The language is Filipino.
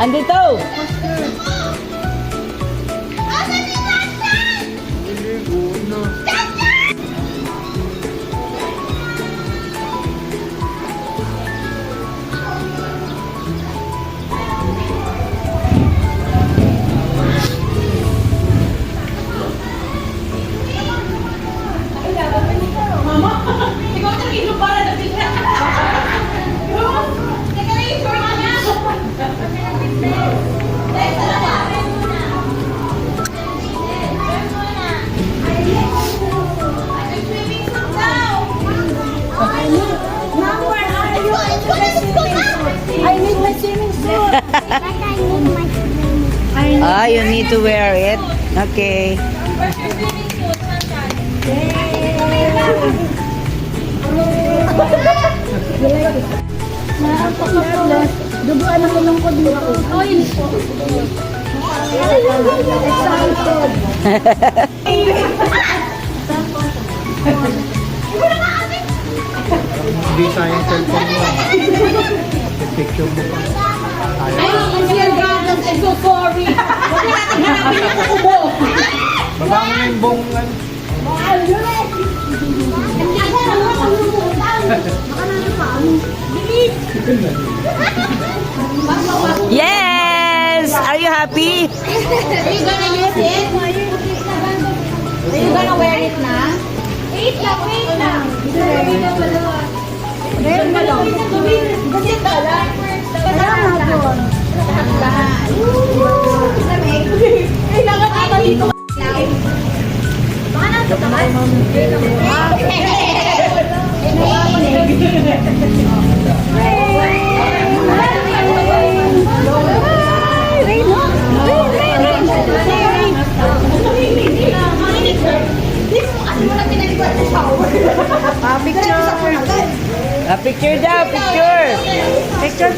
Andito! I need my swimming suit. Ah, you need to wear it. Okay. Duguan ang ilong ko dito. Oil po. Excited. Hindi sayang cellphone mo. Picture mo pa. I'm so sorry. Huwag natin hanapin yung kubo. Baba mo na yung bong ano. Yes! Are you happy? Are you gonna use it? Are you gonna wear it na? Wait lang, wait lang. Meron ka lang. Kasi pala. Kailangan natin. Kailangan natin dito. Baka nasa taas. Picture daw, picture. Picture.